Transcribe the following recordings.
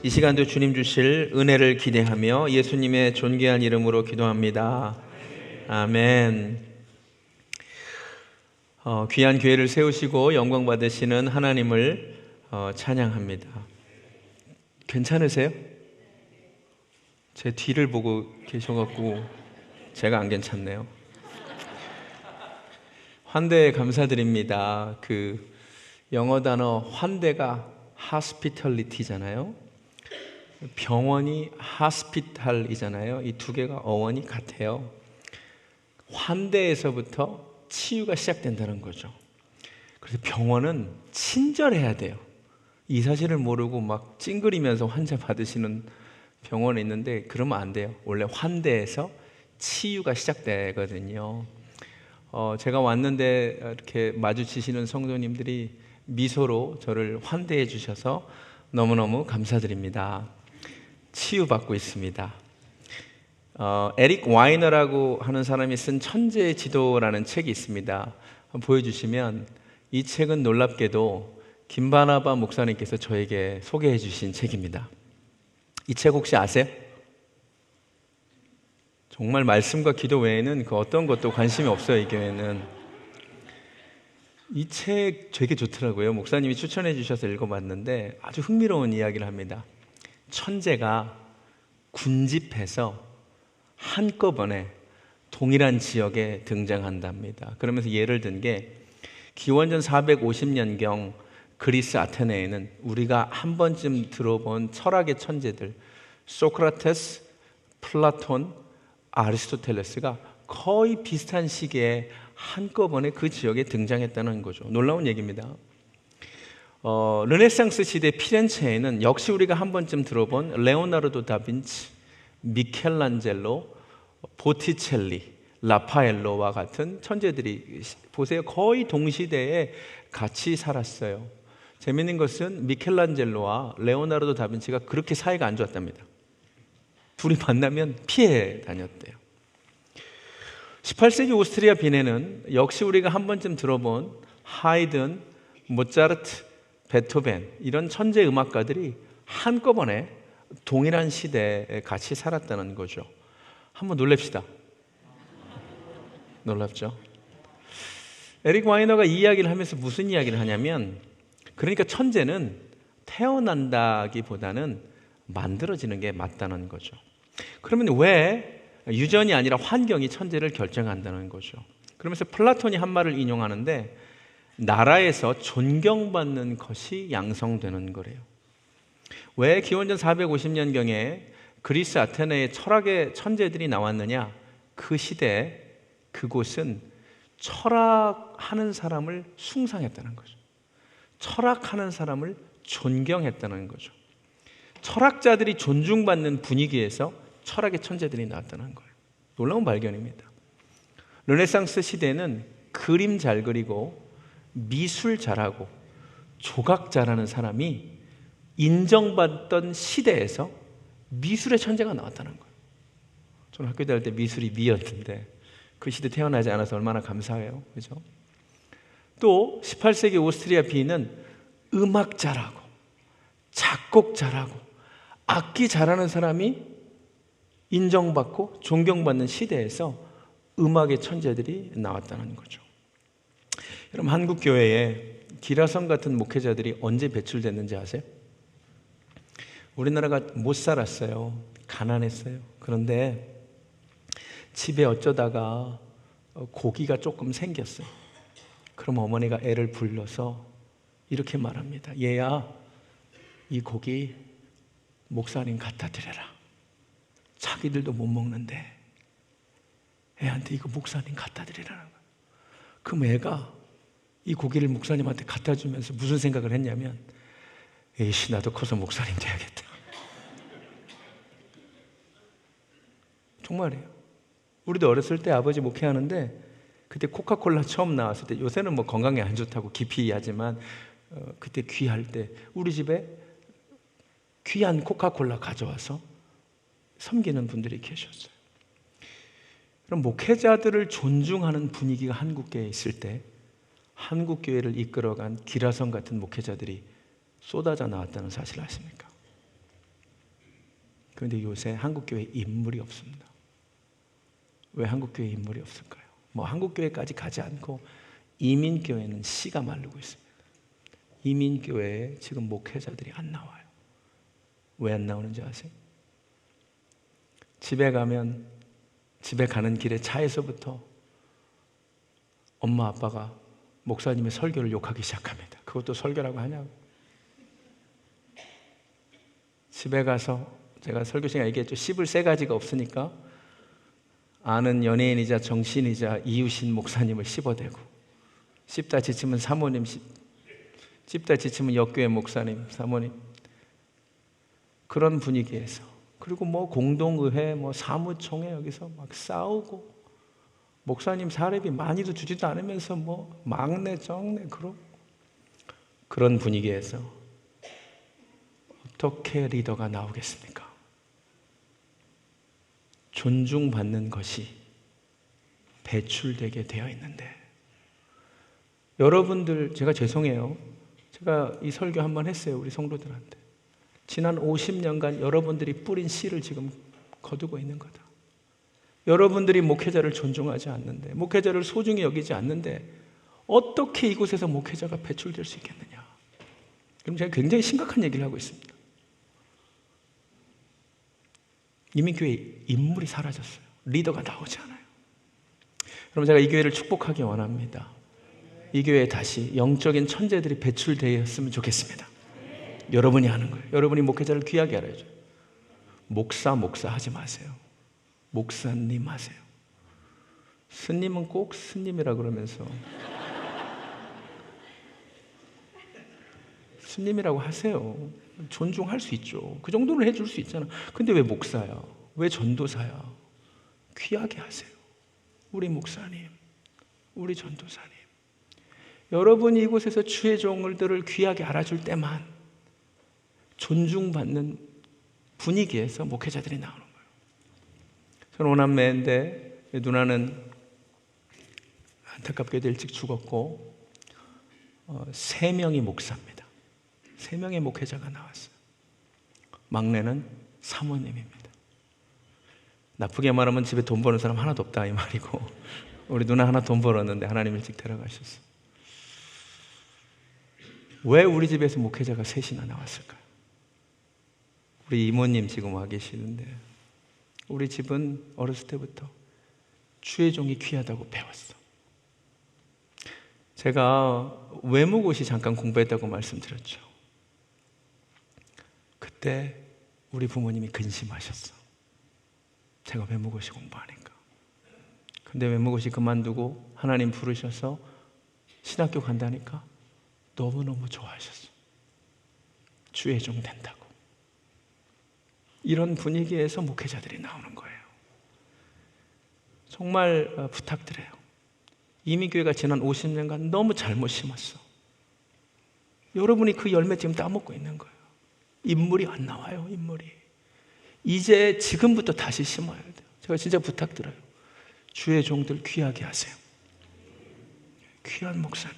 이 시간도 주님 주실 은혜를 기대하며 예수님의 존귀한 이름으로 기도합니다. 아멘. 귀한 교회를 세우시고 영광 받으시는 하나님을 찬양합니다. 괜찮으세요? 제 뒤를 보고 계셔갖고 제가 안 괜찮네요. 환대에 감사드립니다. 그 영어 단어 환대가 hospitality잖아요. 병원이 hospital이잖아요. 이 두 개가 어원이 같아요. 환대에서부터 치유가 시작된다는 거죠. 그래서 병원은 친절해야 돼요. 이 사실을 모르고 막 찡그리면서 환자 받으시는 병원에 있는데 그러면 안 돼요. 원래 환대에서 치유가 시작되거든요. 제가 왔는데 이렇게 마주치시는 성도님들이 미소로 저를 환대해 주셔서 너무너무 감사드립니다. 치유받고 있습니다. 에릭 와이너라고 하는 사람이 쓴 천재의 지도라는 책이 있습니다. 보여주시면, 이 책은 놀랍게도 김바나바 목사님께서 저에게 소개해 주신 책입니다. 이 책 혹시 아세요? 정말 말씀과 기도 외에는 그 어떤 것도 관심이 없어요, 이 교회는. 이 책 되게 좋더라고요. 목사님이 추천해 주셔서 읽어봤는데 아주 흥미로운 이야기를 합니다. 천재가 군집해서 한꺼번에 동일한 지역에 등장한답니다. 그러면서 예를 든 게, 기원전 450년경 그리스 아테네에는 우리가 한 번쯤 들어본 철학의 천재들 소크라테스, 플라톤, 아리스토텔레스가 거의 비슷한 시기에 한꺼번에 그 지역에 등장했다는 거죠. 놀라운 얘기입니다. 르네상스 시대 피렌체에는 역시 우리가 한 번쯤 들어본 레오나르도 다빈치, 미켈란젤로, 보티첼리, 라파엘로와 같은 천재들이 보세요. 거의 동시대에 같이 살았어요. 재미있는 것은 미켈란젤로와 레오나르도 다빈치가 그렇게 사이가 안 좋았답니다. 둘이 만나면 피해 다녔대요. 18세기 오스트리아 빈에는 역시 우리가 한 번쯤 들어본 하이든, 모차르트, 베토벤 이런 천재 음악가들이 한꺼번에 동일한 시대에 같이 살았다는 거죠. 한번 놀랍시다. 놀랍죠? 에릭 와이너가 이 이야기를 하면서 무슨 이야기를 하냐면, 그러니까 천재는 태어난다기보다는 만들어지는 게 맞다는 거죠. 그러면 왜 유전이 아니라 환경이 천재를 결정한다는 거죠. 그러면서 플라톤이 한 말을 인용하는데, 나라에서 존경받는 것이 양성되는 거래요. 왜 기원전 450년경에 그리스 아테네의 철학의 천재들이 나왔느냐? 그 시대에 그곳은 철학하는 사람을 숭상했다는 거죠. 철학하는 사람을 존경했다는 거죠. 철학자들이 존중받는 분위기에서 철학의 천재들이 나왔다는 거예요. 놀라운 발견입니다. 르네상스 시대는 그림 잘 그리고 미술 잘하고 조각 잘하는 사람이 인정받던 시대에서 미술의 천재가 나왔다는 거예요. 저는 학교 다닐 때 미술이 미였는데 그 시대 태어나지 않아서 얼마나 감사해요. 그죠? 또 18세기 오스트리아 빈은 음악 잘하고 작곡 잘하고 악기 잘하는 사람이 인정받고 존경받는 시대에서 음악의 천재들이 나왔다는 거죠. 여러분, 한국 교회에 기라성 같은 목회자들이 언제 배출됐는지 아세요? 우리나라가 못 살았어요. 가난했어요. 그런데 집에 어쩌다가 고기가 조금 생겼어요. 그럼 어머니가 애를 불러서 이렇게 말합니다. 얘야, 이 고기 목사님 갖다 드려라. 자기들도 못 먹는데 애한테 이거 목사님 갖다 드리라는 거예요. 그럼 애가 이 고기를 목사님한테 갖다 주면서 무슨 생각을 했냐면, 에이씨, 나도 커서 목사님 돼야겠다. 정말이에요. 우리도 어렸을 때 아버지 목회하는데 그때 코카콜라 처음 나왔을 때, 요새는 뭐 건강에 안 좋다고 기피하지만 그때 귀할 때 우리 집에 귀한 코카콜라 가져와서 섬기는 분들이 계셨어요. 그럼 목회자들을 존중하는 분위기가 한국교회에 있을 때 한국교회를 이끌어간 기라성 같은 목회자들이 쏟아져 나왔다는 사실 아십니까? 그런데 요새 한국교회에 인물이 없습니다. 왜 한국교회에 인물이 없을까요? 뭐 한국교회까지 가지 않고 이민교회는 씨가 마르고 있습니다. 이민교회에 지금 목회자들이 안 나와요. 왜 안 나오는지 아세요? 집에 가는 길에 차에서부터 엄마 아빠가 목사님의 설교를 욕하기 시작합니다. 그것도 설교라고 하냐고. 집에 가서 제가 설교 시간에 얘기했죠. 씹을 세 가지가 없으니까 아는 연예인이자 정신이자 이웃인 목사님을 씹어대고, 씹다 지치면 사모님, 씹다 지치면 역교회 목사님, 사모님. 그런 분위기에서, 그리고 뭐 공동의회, 뭐 사무총회 여기서 막 싸우고, 목사님 사례비 많이도 주지도 않으면서 뭐 막내 정내 그런 분위기에서 어떻게 리더가 나오겠습니까? 존중받는 것이 배출되게 되어 있는데, 여러분들, 제가 죄송해요. 제가 이 설교 한번 했어요, 우리 성도들한테. 지난 50년간 여러분들이 뿌린 씨를 지금 거두고 있는 거다. 여러분들이 목회자를 존중하지 않는데, 목회자를 소중히 여기지 않는데 어떻게 이곳에서 목회자가 배출될 수 있겠느냐. 그럼 제가 굉장히 심각한 얘기를 하고 있습니다. 이민교회 인물이 사라졌어요. 리더가 나오지 않아요. 그럼 제가 이 교회를 축복하기 원합니다. 이 교회에 다시 영적인 천재들이 배출되었으면 좋겠습니다. 여러분이 하는 거예요. 여러분이 목회자를 귀하게 알아야죠. 목사 하지 마세요. 목사님 하세요. 스님은 꼭 스님이라 그러면서 스님이라고 하세요. 존중할 수 있죠. 그 정도는 해줄 수 있잖아. 근데 왜 목사야? 왜 전도사야? 귀하게 하세요. 우리 목사님, 우리 전도사님. 여러분이 이곳에서 주의 종들을 귀하게 알아줄 때만 존중받는 분위기에서 목회자들이 나오는 거예요. 저는 오남매인데 누나는 안타깝게도 일찍 죽었고 3명이 목사입니다. 3명의 목회자가 나왔어요. 막내는 사모님입니다. 나쁘게 말하면 집에 돈 버는 사람 하나도 없다 이 말이고, 우리 누나 하나 돈 벌었는데 하나님 일찍 데려가셨어요. 왜 우리 집에서 목회자가 3이나 나왔을까요? 우리 이모님 지금 와 계시는데, 우리 집은 어렸을 때부터 주의 종이 귀하다고 배웠어. 제가 외무고시 잠깐 공부했다고 말씀드렸죠. 그때 우리 부모님이 근심하셨어. 제가 외무고시 공부하니까. 근데 외무고시 그만두고 하나님 부르셔서 신학교 간다니까 너무너무 좋아하셨어. 주의 종 된다고. 이런 분위기에서 목회자들이 나오는 거예요. 정말 부탁드려요. 이민교회가 지난 50년간 너무 잘못 심었어. 여러분이 그 열매 지금 따먹고 있는 거예요. 인물이 안 나와요, 인물이. 이제 지금부터 다시 심어야 돼요. 제가 진짜 부탁드려요. 주의 종들 귀하게 하세요. 귀한 목사님,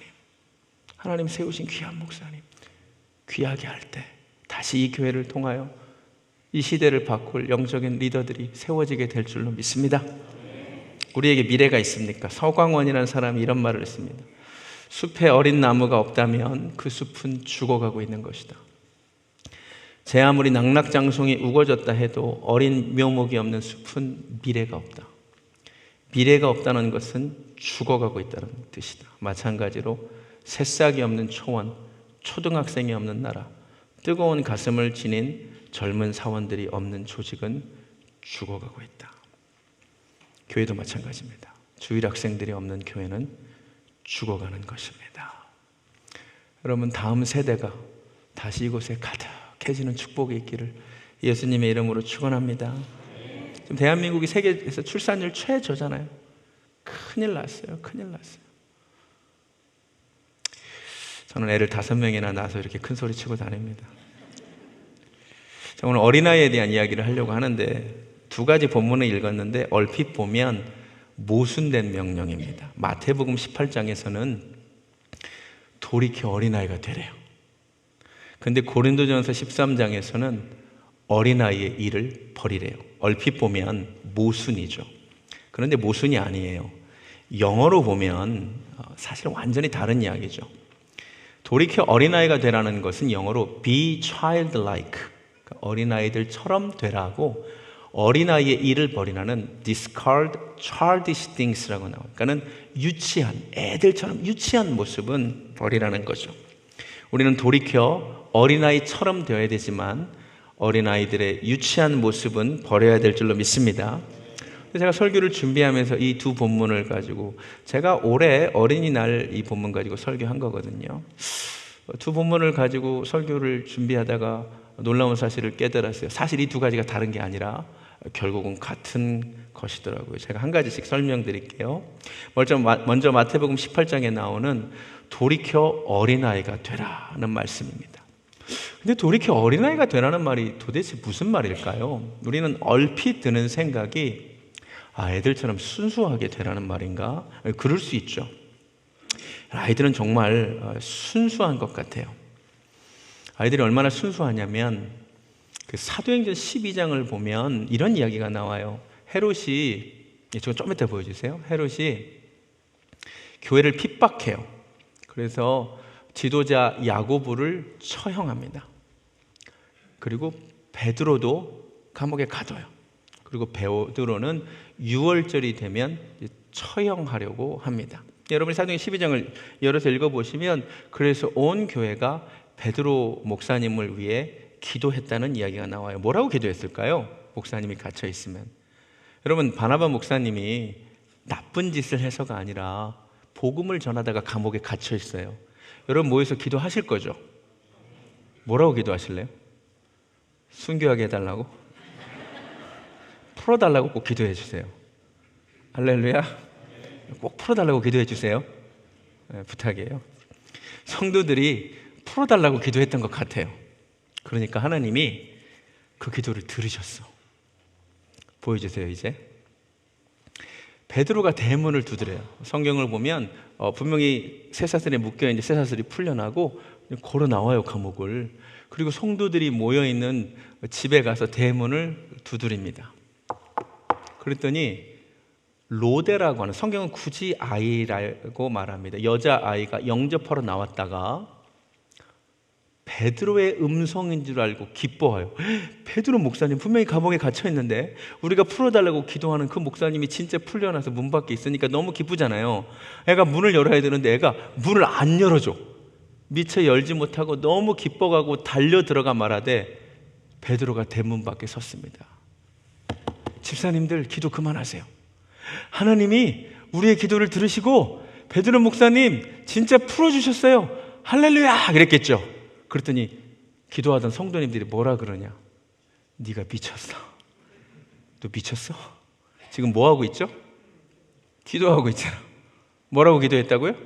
하나님 세우신 귀한 목사님, 귀하게 할 때 다시 이 교회를 통하여 이 시대를 바꿀 영적인 리더들이 세워지게 될 줄로 믿습니다. 우리에게 미래가 있습니까? 서광원이라는 사람이 이런 말을 했습니다. 숲에 어린 나무가 없다면 그 숲은 죽어가고 있는 것이다. 제 아무리 낙낙장송이 우거졌다 해도 어린 묘목이 없는 숲은 미래가 없다. 미래가 없다는 것은 죽어가고 있다는 뜻이다. 마찬가지로 새싹이 없는 초원, 초등학생이 없는 나라, 뜨거운 가슴을 지닌 젊은 사원들이 없는 조직은 죽어가고 있다. 교회도 마찬가지입니다. 주일 학생들이 없는 교회는 죽어가는 것입니다. 여러분, 다음 세대가 다시 이곳에 가득해지는 축복이 있기를 예수님의 이름으로 축원합니다. 지금 대한민국이 세계에서 출산율 최저잖아요. 큰일 났어요. 큰일 났어요. 저는 애를 5명이나 낳아서 이렇게 큰 소리 치고 다닙니다. 오늘 어린아이에 대한 이야기를 하려고 하는데 2가지 본문을 읽었는데 얼핏 보면 모순된 명령입니다. 마태복음 18장에서는 돌이켜 어린아이가 되래요. 근데 고린도전서 13장에서는 어린아이의 일을 버리래요. 얼핏 보면 모순이죠. 그런데 모순이 아니에요. 영어로 보면 사실 완전히 다른 이야기죠. 돌이켜 어린아이가 되라는 것은 영어로 be childlike, 그러니까 어린아이들처럼 되라고, 어린아이의 일을 버리라는 discard childish things라고 나와요. 그러니까는 유치한, 애들처럼 유치한 모습은 버리라는 거죠. 우리는 돌이켜 어린아이처럼 되어야 되지만 어린아이들의 유치한 모습은 버려야 될 줄로 믿습니다. 제가 설교를 준비하면서 이 두 본문을 가지고, 제가 올해 어린이날 이 본문 가지고 설교한 거거든요. 두 본문을 가지고 설교를 준비하다가 놀라운 사실을 깨달았어요. 사실 이 두 가지가 다른 게 아니라 결국은 같은 것이더라고요. 제가 한 가지씩 설명드릴게요. 먼저 마태복음 18장에 나오는 돌이켜 어린아이가 되라는 말씀입니다. 근데 돌이켜 어린아이가 되라는 말이 도대체 무슨 말일까요? 우리는 얼핏 드는 생각이 애들처럼 순수하게 되라는 말인가? 그럴 수 있죠. 아이들은 정말 순수한 것 같아요. 아이들이 얼마나 순수하냐면 그 사도행전 12장을 보면 이런 이야기가 나와요. 헤롯이, 저거 좀 이따 보여주세요. 헤롯이 교회를 핍박해요. 그래서 지도자 야고보를 처형합니다. 그리고 베드로도 감옥에 가둬요. 그리고 베드로는 6월절이 되면 처형하려고 합니다. 여러분이 사도행전 12장을 열어서 읽어보시면 그래서 온 교회가 베드로 목사님을 위해 기도했다는 이야기가 나와요. 뭐라고 기도했을까요? 목사님이 갇혀 있으면. 여러분, 바나바 목사님이 나쁜 짓을 해서가 아니라 복음을 전하다가 감옥에 갇혀 있어요. 여러분 모여서 기도하실 거죠? 뭐라고 기도하실래요? 순교하게 해달라고? 풀어달라고 꼭 기도해 주세요. 할렐루야. 꼭 풀어달라고 기도해 주세요. 네, 부탁이에요. 성도들이 풀어달라고 기도했던 것 같아요. 그러니까 하나님이 그 기도를 들으셨어. 보여주세요. 이제 베드로가 대문을 두드려요. 성경을 보면 분명히 쇠사슬에 묶여 있는데 쇠사슬이 풀려나고 걸어 나와요, 감옥을. 그리고 성도들이 모여 있는 집에 가서 대문을 두드립니다. 그랬더니 로데라고 하는, 성경은 굳이 아이라고 말합니다. 여자아이가 영접하러 나왔다가 베드로의 음성인 줄 알고 기뻐해요. 베드로 목사님 분명히 감옥에 갇혀 있는데 우리가 풀어달라고 기도하는 그 목사님이 진짜 풀려나서 문 밖에 있으니까 너무 기쁘잖아요. 애가 문을 열어야 되는데 애가 문을 안 열어줘. 미처 열지 못하고 너무 기뻐가고 달려 들어가 말하되 베드로가 대문 밖에 섰습니다. 집사님들 기도 그만하세요. 하나님이 우리의 기도를 들으시고 베드로 목사님 진짜 풀어주셨어요. 할렐루야! 그랬겠죠. 그랬더니 기도하던 성도님들이 뭐라 그러냐? 네가 미쳤어. 너 미쳤어? 지금 뭐 하고 있죠? 기도하고 있잖아. 뭐라고 기도했다고요?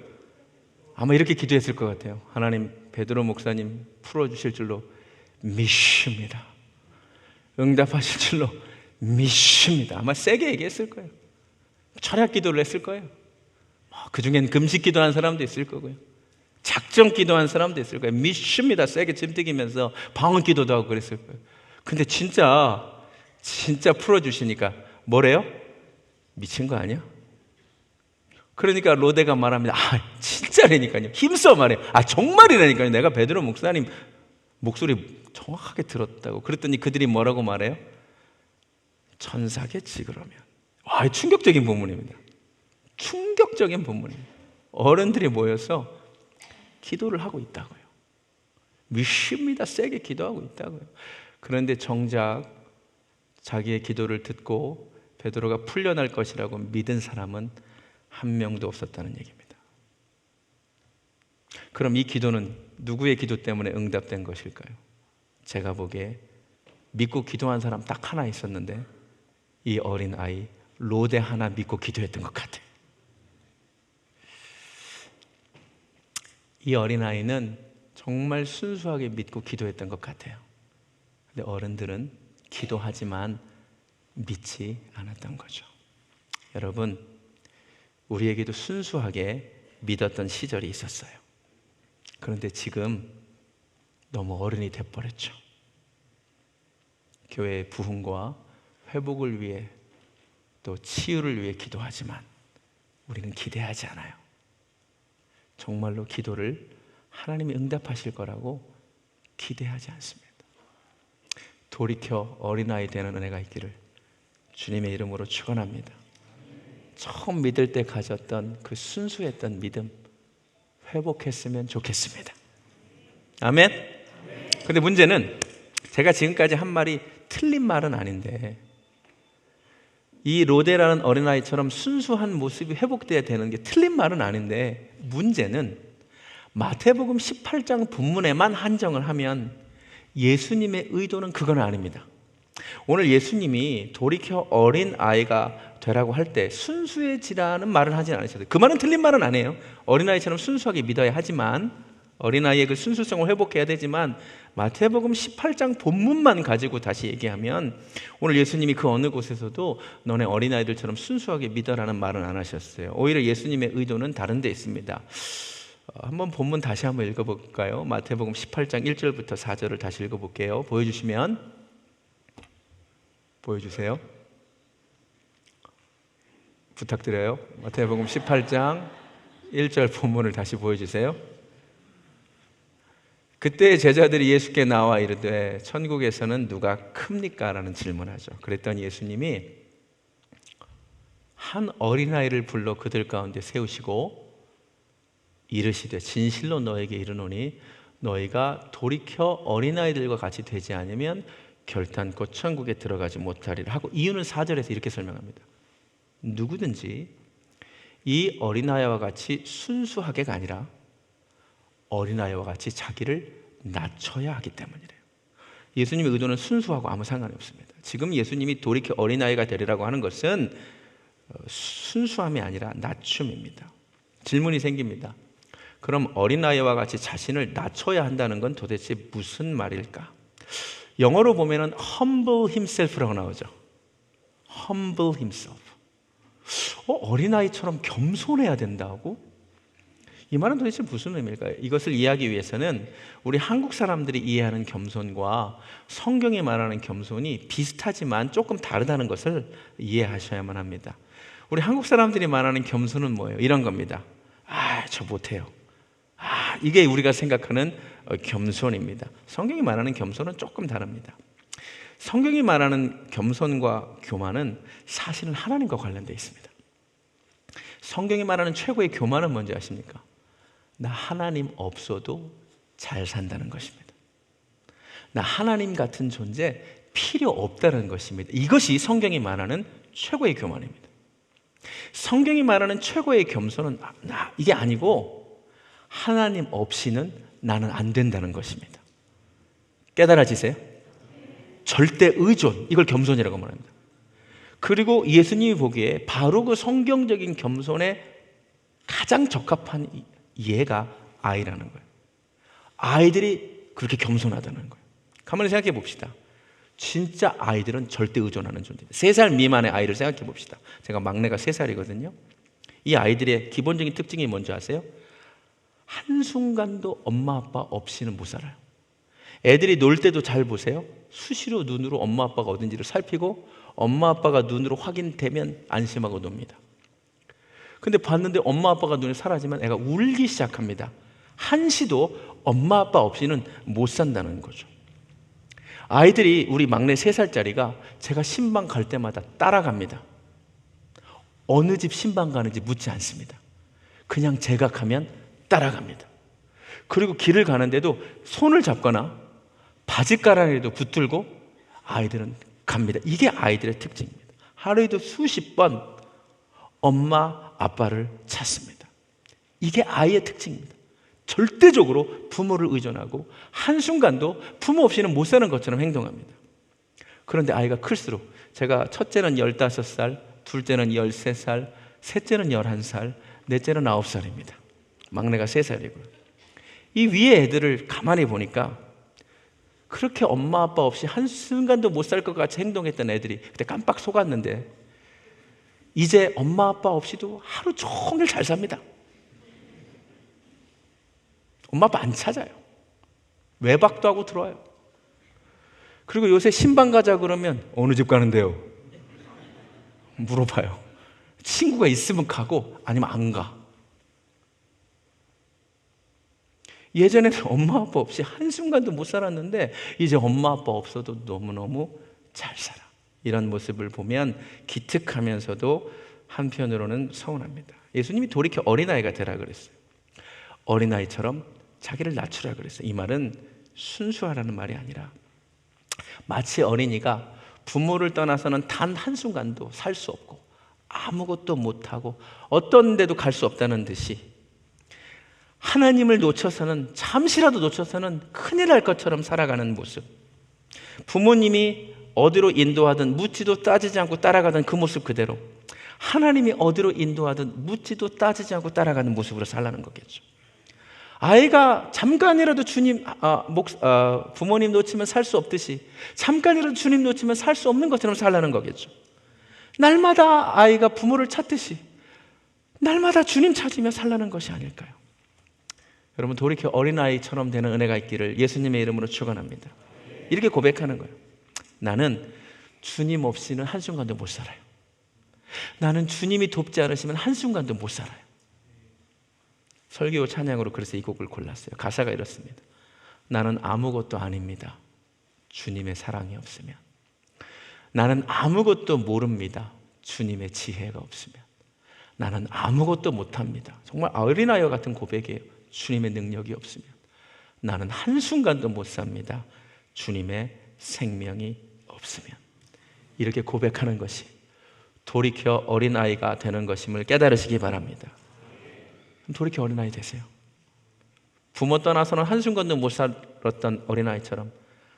아마 이렇게 기도했을 것 같아요. 하나님, 베드로 목사님 풀어주실 줄로 믿습니다. 응답하실 줄로 믿습니다. 아마 세게 얘기했을 거예요. 철학 기도를 했을 거예요. 그 중엔 금식 기도한 사람도 있을 거고요. 작정 기도한 사람도 있을 거예요. 믿습니다. 세게 짐뛰기면서 방언 기도도 하고 그랬을 거예요. 근데 진짜 풀어주시니까 뭐래요? 미친 거 아니야? 그러니까 로데가 말합니다. 진짜라니까요. 힘써 말해. 정말이라니까요. 내가 베드로 목사님 목소리 정확하게 들었다고. 그랬더니 그들이 뭐라고 말해요? 천사겠지 그러면. 충격적인 본문입니다. 충격적인 본문입니다. 어른들이 모여서 기도를 하고 있다고요. 믿습니다. 세게 기도하고 있다고요. 그런데 정작 자기의 기도를 듣고 베드로가 풀려날 것이라고 믿은 사람은 한 명도 없었다는 얘기입니다. 그럼 이 기도는 누구의 기도 때문에 응답된 것일까요? 제가 보기에 믿고 기도한 사람 딱 하나 있었는데 이 어린 아이 로데 하나 믿고 기도했던 것 같아요. 이 어린아이는 정말 순수하게 믿고 기도했던 것 같아요. 근데 어른들은 기도하지만 믿지 않았던 거죠. 여러분, 우리에게도 순수하게 믿었던 시절이 있었어요. 그런데 지금 너무 어른이 돼버렸죠. 교회의 부흥과 회복을 위해 또 치유를 위해 기도하지만 우리는 기대하지 않아요. 정말로 기도를 하나님이 응답하실 거라고 기대하지 않습니다. 돌이켜 어린아이 되는 은혜가 있기를 주님의 이름으로 축원합니다. 처음 믿을 때 가졌던 그 순수했던 믿음 회복했으면 좋겠습니다. 아멘? 근데 문제는 제가 지금까지 한 말이 틀린 말은 아닌데 이 로데라는 어린아이처럼 순수한 모습이 회복돼야 되는 게 틀린 말은 아닌데 문제는 마태복음 18장 본문에만 한정을 하면 예수님의 의도는 그건 아닙니다. 오늘 예수님이 돌이켜 어린아이가 되라고 할 때 순수해지라는 말을 하진 않으셨어요. 그 말은 틀린 말은 아니에요. 어린아이처럼 순수하게 믿어야 하지만 어린아이의 그 순수성을 회복해야 되지만 마태복음 18장 본문만 가지고 다시 얘기하면 오늘 예수님이 그 어느 곳에서도 너네 어린아이들처럼 순수하게 믿어라는 말은 안 하셨어요. 오히려 예수님의 의도는 다른 데 있습니다. 한번 본문 다시 한번 읽어볼까요? 마태복음 18장 1절부터 4절을 다시 읽어볼게요. 보여주세요. 부탁드려요. 마태복음 18장 1절 본문을 다시 보여주세요. 그때 제자들이 예수께 나와 이르되 천국에서는 누가 큽니까? 라는 질문하죠. 그랬더니 예수님이 한 어린아이를 불러 그들 가운데 세우시고 이르시되 진실로 너에게 이르노니 너희가 돌이켜 어린아이들과 같이 되지 않으면 결단코 천국에 들어가지 못하리라 하고 이유는 4절에서 이렇게 설명합니다. 누구든지 이 어린아이와 같이 순수하게가 아니라 어린아이와 같이 자기를 낮춰야 하기 때문이래요. 예수님의 의도는 순수하고 아무 상관이 없습니다. 지금 예수님이 돌이켜 어린아이가 되리라고 하는 것은 순수함이 아니라 낮춤입니다. 질문이 생깁니다. 그럼 어린아이와 같이 자신을 낮춰야 한다는 건 도대체 무슨 말일까? 영어로 보면은 humble himself라고 나오죠. humble himself. 어린아이처럼 겸손해야 된다고? 이 말은 도대체 무슨 의미일까요? 이것을 이해하기 위해서는 우리 한국 사람들이 이해하는 겸손과 성경이 말하는 겸손이 비슷하지만 조금 다르다는 것을 이해하셔야만 합니다. 우리 한국 사람들이 말하는 겸손은 뭐예요? 이런 겁니다. 저 못해요. 이게 우리가 생각하는 겸손입니다. 성경이 말하는 겸손은 조금 다릅니다. 성경이 말하는 겸손과 교만은 사실은 하나님과 관련되어 있습니다. 성경이 말하는 최고의 교만은 뭔지 아십니까? 나 하나님 없어도 잘 산다는 것입니다. 나 하나님 같은 존재 필요 없다는 것입니다. 이것이 성경이 말하는 최고의 교만입니다. 성경이 말하는 최고의 겸손은 이게 아니고 하나님 없이는 나는 안 된다는 것입니다. 깨달아지세요? 절대 의존, 이걸 겸손이라고 말합니다. 그리고 예수님이 보기에 바로 그 성경적인 겸손에 가장 적합한 예가 아이라는 거예요. 아이들이 그렇게 겸손하다는 거예요. 가만히 생각해 봅시다. 진짜 아이들은 절대 의존하는 존재입니다. 3살 미만의 아이를 생각해 봅시다. 제가 막내가 3살이거든요. 이 아이들의 기본적인 특징이 뭔지 아세요? 한순간도 엄마 아빠 없이는 못 살아요. 애들이 놀 때도 잘 보세요. 수시로 눈으로 엄마 아빠가 어딘지를 살피고 엄마 아빠가 눈으로 확인되면 안심하고 놉니다. 근데 봤는데 엄마 아빠가 눈에 사라지면 애가 울기 시작합니다. 한시도 엄마 아빠 없이는 못 산다는 거죠. 아이들이, 우리 막내 3살짜리가 제가 신방 갈 때마다 따라갑니다. 어느 집 신방 가는지 묻지 않습니다. 그냥 제가 가면 따라갑니다. 그리고 길을 가는데도 손을 잡거나 바짓가랑이라도 붙들고 아이들은 갑니다. 이게 아이들의 특징입니다. 하루에도 수십 번 엄마, 아빠를 찾습니다. 이게 아이의 특징입니다. 절대적으로 부모를 의존하고 한순간도 부모 없이는 못 사는 것처럼 행동합니다. 그런데 아이가 클수록, 제가 첫째는 15살, 둘째는 13살, 셋째는 11살, 넷째는 9살입니다. 막내가 3살이고요. 이 위에 애들을 가만히 보니까 그렇게 엄마 아빠 없이 한순간도 못 살 것 같이 행동했던 애들이 그때 깜빡 속았는데 이제 엄마 아빠 없이도 하루 종일 잘 삽니다. 엄마 아빠 안 찾아요. 외박도 하고 들어와요. 그리고 요새 신방 가자 그러면 어느 집 가는데요? 물어봐요. 친구가 있으면 가고 아니면 안 가. 예전에는 엄마 아빠 없이 한순간도 못 살았는데 이제 엄마 아빠 없어도 너무너무 잘 살아. 이런 모습을 보면 기특하면서도 한편으로는 서운합니다. 예수님이 돌이켜 어린아이가 되라 그랬어요. 어린아이처럼 자기를 낮추라 그랬어요. 이 말은 순수하라는 말이 아니라 마치 어린이가 부모를 떠나서는 단 한순간도 살 수 없고 아무것도 못하고 어떤 데도 갈 수 없다는 듯이 하나님을 놓쳐서는, 잠시라도 놓쳐서는 큰일 날 것처럼 살아가는 모습, 부모님이 어디로 인도하든 묻지도 따지지 않고 따라가던 그 모습 그대로 하나님이 어디로 인도하든 묻지도 따지지 않고 따라가는 모습으로 살라는 거겠죠. 아이가 잠깐이라도 부모님 놓치면 살 수 없듯이 잠깐이라도 주님 놓치면 살 수 없는 것처럼 살라는 거겠죠. 날마다 아이가 부모를 찾듯이 날마다 주님 찾으며 살라는 것이 아닐까요? 여러분, 돌이켜 어린아이처럼 되는 은혜가 있기를 예수님의 이름으로 축원합니다. 이렇게 고백하는 거예요. 나는 주님 없이는 한순간도 못 살아요. 나는 주님이 돕지 않으시면 한순간도 못 살아요. 설교 찬양으로 그래서 이 곡을 골랐어요. 가사가 이렇습니다. 나는 아무것도 아닙니다. 주님의 사랑이 없으면. 나는 아무것도 모릅니다. 주님의 지혜가 없으면. 나는 아무것도 못합니다. 정말 어린아이와 같은 고백이에요. 주님의 능력이 없으면. 나는 한순간도 못 삽니다. 주님의 생명이 없으면. 이렇게 고백하는 것이 돌이켜 어린아이가 되는 것임을 깨달으시기 바랍니다. 돌이켜 어린아이 되세요. 부모 떠나서는 한순간도 못 살았던 어린아이처럼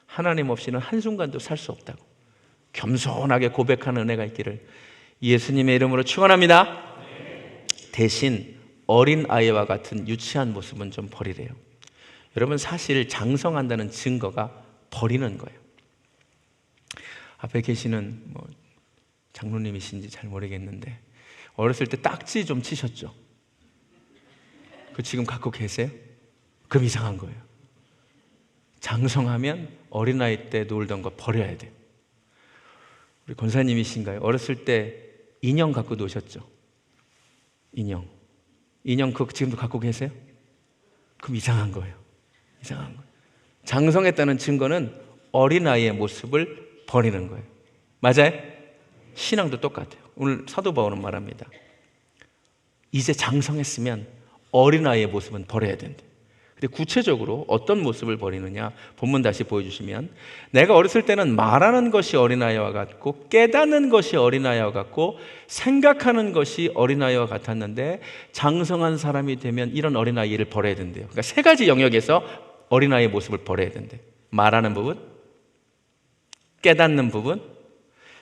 하나님 없이는 한순간도 살 수 없다고 겸손하게 고백하는 은혜가 있기를 예수님의 이름으로 축원합니다. 대신 어린아이와 같은 유치한 모습은 좀 버리래요. 여러분, 사실 장성한다는 증거가 버리는 거예요. 앞에 계시는 장로님이신지 잘 모르겠는데 어렸을 때 딱지 좀 치셨죠? 그 지금 갖고 계세요? 그럼 이상한 거예요. 장성하면 어린아이 때 놀던 거 버려야 돼요. 우리 권사님이신가요? 어렸을 때 인형 갖고 노셨죠? 인형 그거 지금도 갖고 계세요? 그럼 이상한 거예요. 이상한 거예요. 장성했다는 증거는 어린아이의 모습을 버리는 거예요. 맞아요? 신앙도 똑같아요. 오늘 사도 바울은 말합니다. 이제 장성했으면 어린아이의 모습은 버려야 된대. 근데 구체적으로 어떤 모습을 버리느냐, 본문 다시 보여주시면, 내가 어렸을 때는 말하는 것이 어린아이와 같고 깨닫는 것이 어린아이와 같고 생각하는 것이 어린아이와 같았는데 장성한 사람이 되면 이런 어린아이를 버려야 된대요. 그러니까 세 가지 영역에서 어린아이의 모습을 버려야 된대. 말하는 부분, 깨닫는 부분,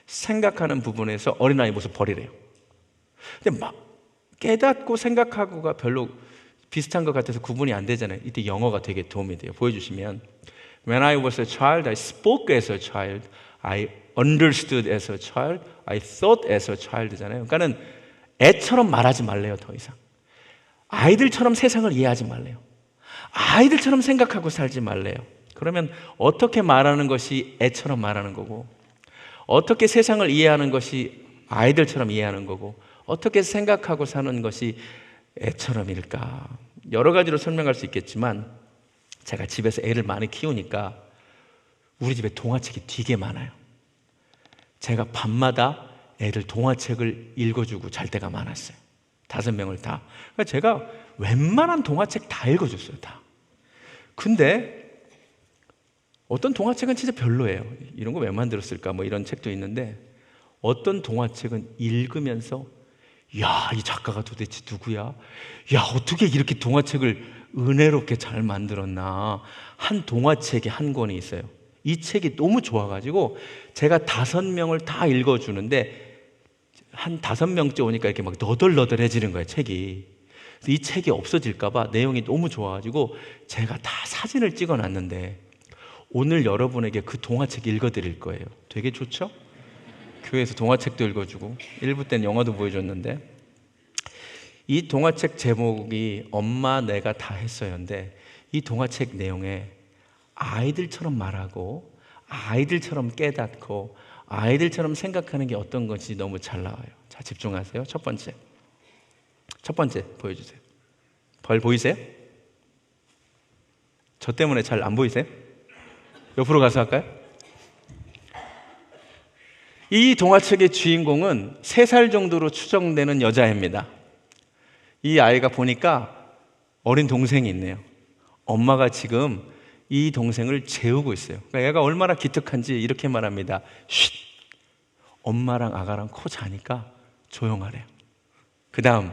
생각하는 부분에서 어린아이의 모습 버리래요. 근데 깨닫고 생각하고가 별로 비슷한 것 같아서 구분이 안 되잖아요. 이때 영어가 되게 도움이 돼요. 보여주시면 When I was a child, I spoke as a child. I understood as a child. I thought as a child잖아요. 그러니까는 애처럼 말하지 말래요. 더 이상 아이들처럼 세상을 이해하지 말래요. 아이들처럼 생각하고 살지 말래요. 그러면 어떻게 말하는 것이 애처럼 말하는 거고, 어떻게 세상을 이해하는 것이 아이들처럼 이해하는 거고, 어떻게 생각하고 사는 것이 애처럼일까? 여러 가지로 설명할 수 있겠지만 제가 집에서 애를 많이 키우니까 우리 집에 동화책이 되게 많아요. 제가 밤마다 애들 동화책을 읽어주고 잘 때가 많았어요. 5명을 다. 그러니까 제가 웬만한 동화책 다 읽어줬어요. 다. 근데 어떤 동화책은 진짜 별로예요. 이런 거 왜 만들었을까? 이런 책도 있는데 어떤 동화책은 읽으면서 야, 이 작가가 도대체 누구야? 야, 어떻게 이렇게 동화책을 은혜롭게 잘 만들었나? 한 동화책이 한 권이 있어요. 이 책이 너무 좋아가지고 제가 5명을 다 읽어주는데 한 5명째 오니까 이렇게 막 너덜너덜해지는 거예요, 책이. 이 책이 없어질까봐 내용이 너무 좋아가지고 제가 다 사진을 찍어놨는데 오늘 여러분에게 그 동화책 읽어드릴 거예요. 되게 좋죠? 교회에서 동화책도 읽어주고 1부 때는 영화도 보여줬는데, 이 동화책 제목이 엄마 내가 다 했어요인데 이 동화책 내용에 아이들처럼 말하고 아이들처럼 깨닫고 아이들처럼 생각하는 게 어떤 건지 너무 잘 나와요. 자, 집중하세요. 첫 번째 보여주세요. 벌 보이세요? 저 때문에 잘 안 보이세요? 옆으로 가서 할까요? 이 동화책의 주인공은 3살 정도로 추정되는 여자입니다. 이 아이가 보니까 어린 동생이 있네요. 엄마가 지금 이 동생을 재우고 있어요. 그러니까 얘가 얼마나 기특한지 이렇게 말합니다. 쉿! 엄마랑 아가랑 코 자니까 조용하래요. 그 다음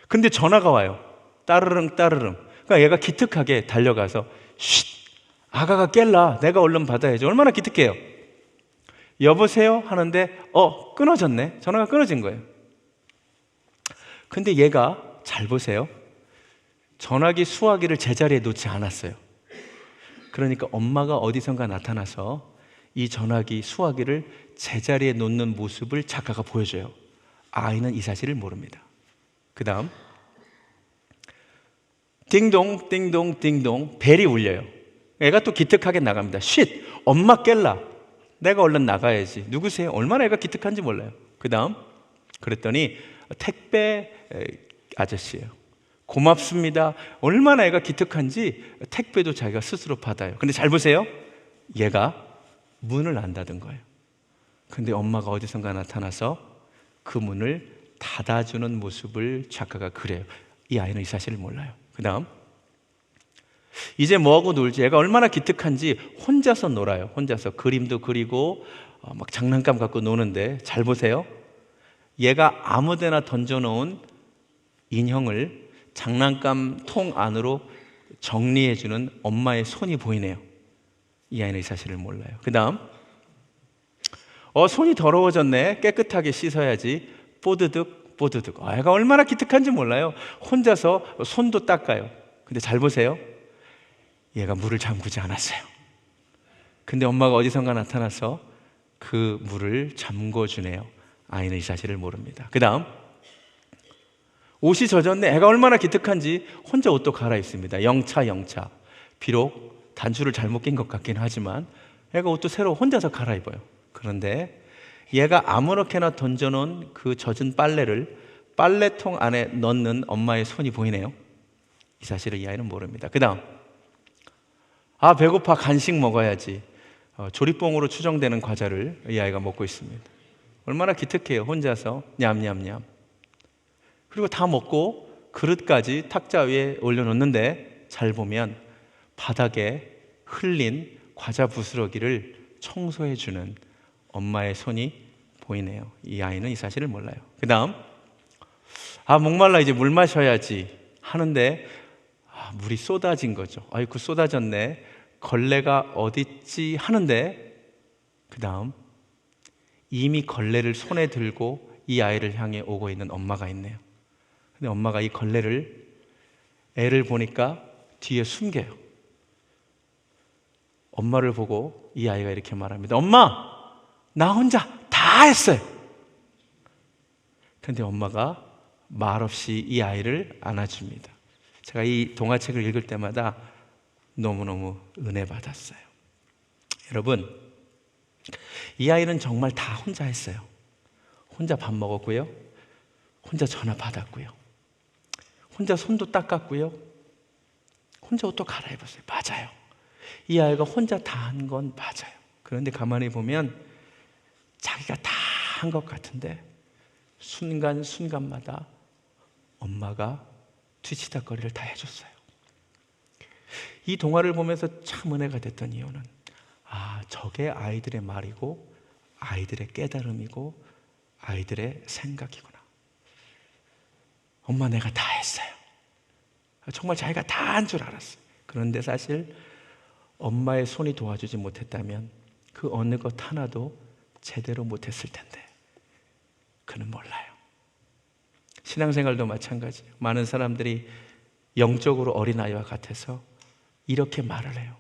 근데 전화가 와요. 따르릉 따르릉. 그러니까 얘가 기특하게 달려가서 쉿! 아가가 깰라. 내가 얼른 받아야지. 얼마나 기특해요. 여보세요? 하는데 끊어졌네. 전화가 끊어진 거예요. 근데 얘가 잘 보세요. 전화기 수화기를 제자리에 놓지 않았어요. 그러니까 엄마가 어디선가 나타나서 이 전화기 수화기를 제자리에 놓는 모습을 작가가 보여줘요. 아이는 이 사실을 모릅니다. 그 다음 띵동 띵동 띵동 벨이 울려요. 애가 또 기특하게 나갑니다. 쉿! 엄마 깰라. 내가 얼른 나가야지. 누구세요? 얼마나 애가 기특한지 몰라요. 그 다음 그랬더니 택배 아저씨예요. 고맙습니다. 얼마나 애가 기특한지 택배도 자기가 스스로 받아요. 근데 잘 보세요. 얘가 문을 안 닫은 거예요. 근데 엄마가 어디선가 나타나서 그 문을 닫아주는 모습을 작가가 그려요. 이 아이는 이 사실을 몰라요. 그 다음 이제 뭐하고 놀지? 애가 얼마나 기특한지 혼자서 놀아요. 혼자서 그림도 그리고 막 장난감 갖고 노는데 잘 보세요. 얘가 아무데나 던져놓은 인형을 장난감 통 안으로 정리해주는 엄마의 손이 보이네요. 이 아이는 이 사실을 몰라요. 그 다음 손이 더러워졌네. 깨끗하게 씻어야지. 뽀드득 뽀드득. 애가 얼마나 기특한지 몰라요. 혼자서 손도 닦아요. 근데 잘 보세요. 얘가 물을 잠그지 않았어요. 근데 엄마가 어디선가 나타나서 그 물을 잠궈주네요. 아이는 이 사실을 모릅니다. 그 다음 옷이 젖었네. 애가 얼마나 기특한지 혼자 옷도 갈아입습니다. 영차 비록 단추를 잘못 낀 것 같긴 하지만 애가 옷도 새로 혼자서 갈아입어요. 그런데 얘가 아무렇게나 던져놓은 그 젖은 빨래를 빨래통 안에 넣는 엄마의 손이 보이네요. 이 사실을 이 아이는 모릅니다. 그 다음 배고파. 간식 먹어야지. 조리뽕으로 추정되는 과자를 이 아이가 먹고 있습니다. 얼마나 기특해요. 혼자서 냠냠냠. 그리고 다 먹고 그릇까지 탁자 위에 올려놓는데 잘 보면 바닥에 흘린 과자 부스러기를 청소해주는 엄마의 손이 보이네요. 이 아이는 이 사실을 몰라요. 그 다음 목말라 이제 물 마셔야지 하는데 물이 쏟아진 거죠. 아이고 쏟아졌네. 걸레가 어딨지 하는데 그 다음 이미 걸레를 손에 들고 이 아이를 향해 오고 있는 엄마가 있네요. 근데 엄마가 이 걸레를 애를 보니까 뒤에 숨겨요. 엄마를 보고 이 아이가 이렇게 말합니다. 엄마! 나 혼자 다 했어요. 근데 엄마가 말없이 이 아이를 안아줍니다. 제가 이 동화책을 읽을 때마다 너무너무 은혜 받았어요. 여러분, 이 아이는 정말 다 혼자 했어요. 혼자 밥 먹었고요. 혼자 전화 받았고요. 혼자 손도 닦았고요. 혼자 옷도 갈아입었어요. 맞아요. 이 아이가 혼자 다 한 건 맞아요. 그런데 가만히 보면 자기가 다 한 것 같은데 순간순간마다 엄마가 뒤치다거리를 다 해줬어요. 이 동화를 보면서 참 은혜가 됐던 이유는 저게 아이들의 말이고 아이들의 깨달음이고 아이들의 생각이구나. 엄마 내가 다 했어요. 정말 자기가 다 한 줄 알았어요. 그런데 사실 엄마의 손이 도와주지 못했다면 그 어느 것 하나도 제대로 못했을 텐데 그는 몰라요. 신앙생활도 마찬가지예요. 많은 사람들이 영적으로 어린아이와 같아서 이렇게 말을 해요.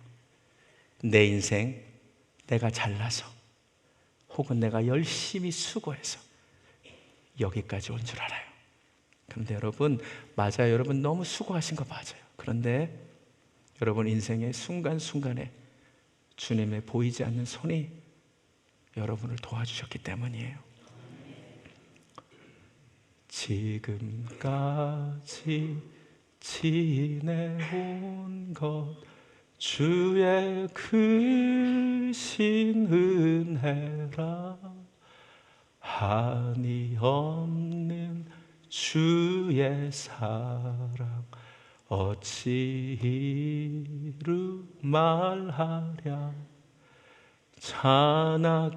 내 인생 내가 잘나서 혹은 내가 열심히 수고해서 여기까지 온 줄 알아요. 그런데 여러분, 맞아요. 여러분 너무 수고하신 거 맞아요. 그런데 여러분 인생의 순간순간에 주님의 보이지 않는 손이 여러분을 도와주셨기 때문이에요. 지금까지 지내온 것 주의 크신 은혜라. 한이 없는 주의 사랑 어찌 이루 말하랴.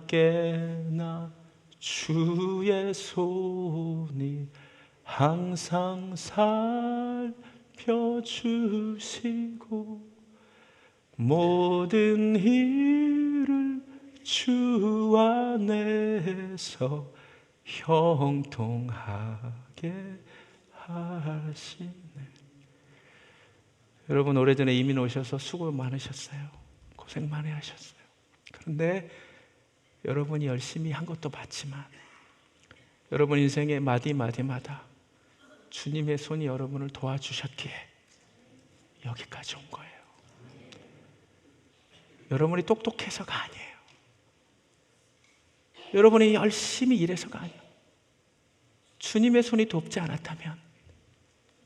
자나깨나 주의 손이 항상 살펴주시고 모든 일을 주 안에서 형통하게 하시네. 여러분, 오래전에 이민 오셔서 수고 많으셨어요. 고생 많이 하셨어요. 그런데 여러분이 열심히 한 것도 맞지만 여러분 인생의 마디마디마다 주님의 손이 여러분을 도와주셨기에 여기까지 온 거예요. 여러분이 똑똑해서가 아니에요. 여러분이 열심히 일해서가 아니에요. 주님의 손이 돕지 않았다면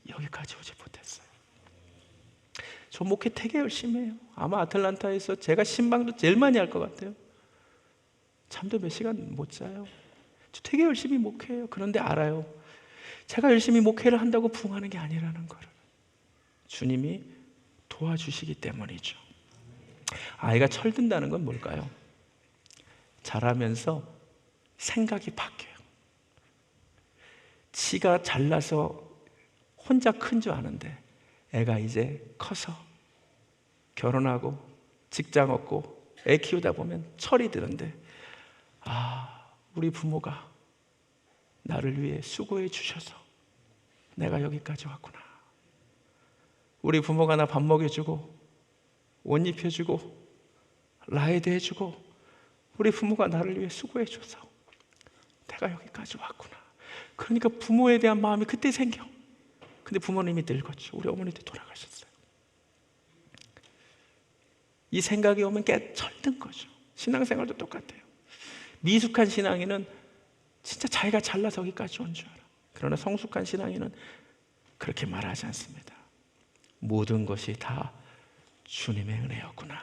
여기까지 오지 못했어요. 저 목회 되게 열심히 해요. 아마 아틀란타에서 제가 신방도 제일 많이 할 것 같아요. 잠도 몇 시간 못 자요. 저 되게 열심히 목회해요. 그런데 알아요. 제가 열심히 목회를 한다고 부흥하는 게 아니라는 거를 주님이 도와주시기 때문이죠. 아이가 철든다는 건 뭘까요? 자라면서 생각이 바뀌어요. 지가 잘나서 혼자 큰 줄 아는데 애가 이제 커서 결혼하고 직장 얻고 애 키우다 보면 철이 드는데, 아, 우리 부모가 나를 위해 수고해 주셔서 내가 여기까지 왔구나. 우리 부모가 나 밥 먹여주고 옷 입혀주고 라이드 해주고 우리 부모가 나를 위해 수고해 줘서 내가 여기까지 왔구나. 그러니까 부모에 대한 마음이 그때 생겨. 근데 부모님이 늙었죠. 우리 어머니도 돌아가셨어요. 이 생각이 오면 철든 거죠. 신앙생활도 똑같아요. 미숙한 신앙인은 진짜 자기가 잘나서 여기까지 온 줄 알아. 그러나 성숙한 신앙인은 그렇게 말하지 않습니다. 모든 것이 다 주님의 은혜였구나.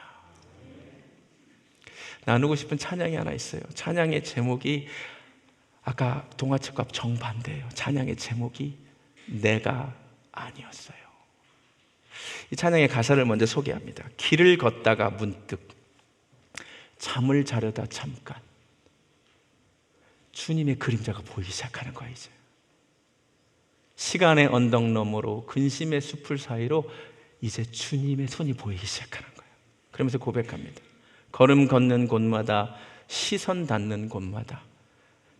나누고 싶은 찬양이 하나 있어요. 찬양의 제목이 아까 동화책과 정반대예요. 찬양의 제목이 내가 아니었어요. 이 찬양의 가사를 먼저 소개합니다. 길을 걷다가 문득 잠을 자려다 잠깐 주님의 그림자가 보이기 시작하는 거예요. 이제 시간의 언덕 너머로 근심의 숲을 사이로 이제 주님의 손이 보이기 시작하는 거예요. 그러면서 고백합니다. 걸음 걷는 곳마다 시선 닿는 곳마다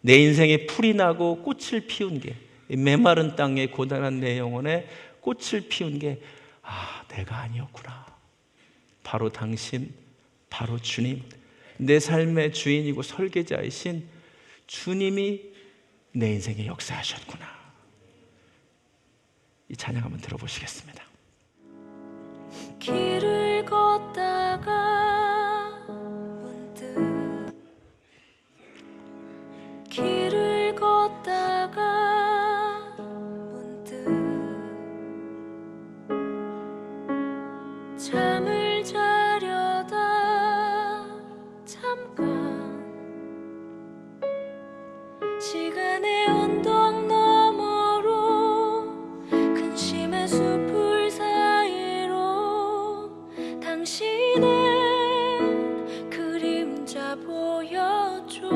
내 인생에 풀이 나고 꽃을 피운 게, 메마른 땅에 고단한 내 영혼에 꽃을 피운 게, 아, 내가 아니었구나. 바로 당신, 바로 주님, 내 삶의 주인이고 설계자이신 주님이 내 인생에 역사하셨구나. 이 찬양 한번 들어보시겠습니다. 길을 걷다가 문득 길을 걷다가 문득 잠을 자려다 잠깐 시간의 언덕 너머로 근심의 숲을 사이로 당신의 그림자 보여줘.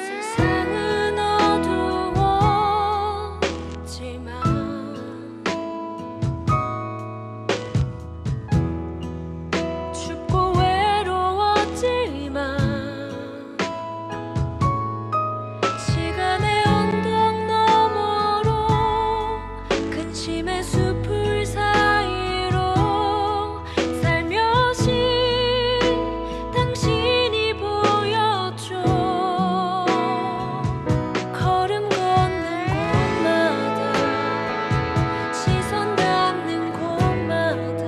세상은 어두웠지만 춥고 외로웠지만 시간의 언덕 너머로 근심의 숲을 사이로 살며시 당신이 보여줘. 걸음 걷는 곳마다 시선 닿는 곳마다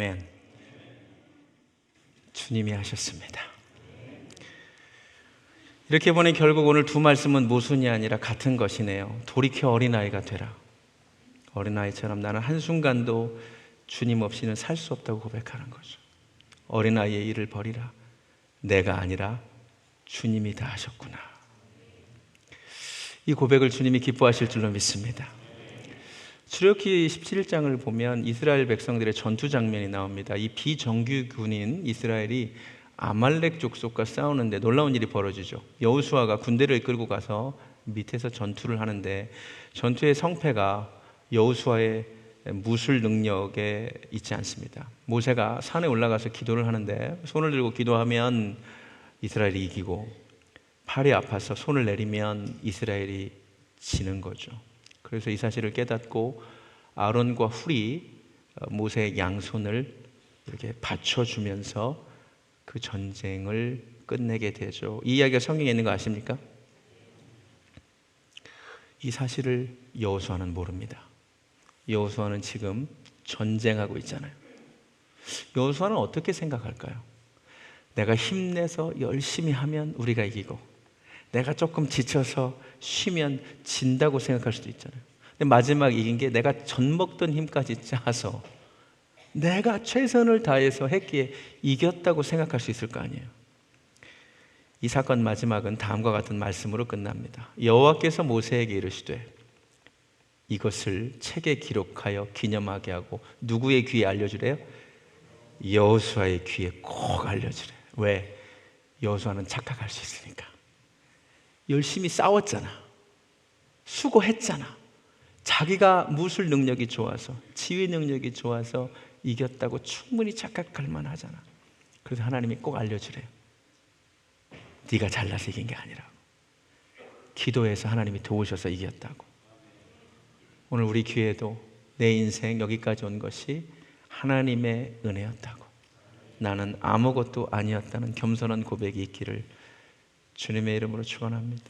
아멘. 주님이 하셨습니다. 이렇게 보니 결국 오늘 두 말씀은 모순이 아니라 같은 것이네요. 돌이켜 어린아이가 되라. 어린아이처럼 나는 한순간도 주님 없이는 살 수 없다고 고백하는 거죠. 어린아이의 일을 버리라. 내가 아니라 주님이 다 하셨구나. 이 고백을 주님이 기뻐하실 줄로 믿습니다. 출애굽기 17장을 보면 이스라엘 백성들의 전투 장면이 나옵니다. 이 비정규 군인 이스라엘이 아말렉 족속과 싸우는데 놀라운 일이 벌어지죠. 여호수아가 군대를 이끌고 가서 밑에서 전투를 하는데 전투의 성패가 여호수아의 무술 능력에 있지 않습니다. 모세가 산에 올라가서 기도를 하는데 손을 들고 기도하면 이스라엘이 이기고 팔이 아파서 손을 내리면 이스라엘이 지는 거죠. 그래서 이 사실을 깨닫고 아론과 훌이 모세의 양손을 이렇게 받쳐주면서 그 전쟁을 끝내게 되죠. 이 이야기가 성경에 있는 거 아십니까? 이 사실을 여호수아는 모릅니다. 여호수아는 지금 전쟁하고 있잖아요. 여호수아는 어떻게 생각할까요? 내가 힘내서 열심히 하면 우리가 이기고 내가 조금 지쳐서 쉬면 진다고 생각할 수도 있잖아요. 근데 마지막 이긴 게 내가 전 먹던 힘까지 짜서 내가 최선을 다해서 했기에 이겼다고 생각할 수 있을 거 아니에요. 이 사건 마지막은 다음과 같은 말씀으로 끝납니다. 여호와께서 모세에게 이르시되 이것을 책에 기록하여 기념하게 하고 누구의 귀에 알려주래요? 여호수아의 귀에 꼭 알려주래요. 왜? 여호수아는 착각할 수 있으니까. 열심히 싸웠잖아. 수고했잖아. 자기가 무술 능력이 좋아서 지휘 능력이 좋아서 이겼다고 충분히 착각할 만하잖아. 그래서 하나님이 꼭 알려주래요. 네가 잘나서 이긴 게 아니라고. 기도해서 하나님이 도우셔서 이겼다고. 오늘 우리 교회도 내 인생 여기까지 온 것이 하나님의 은혜였다고. 나는 아무것도 아니었다는 겸손한 고백이 있기를 주님의 이름으로 축원합니다.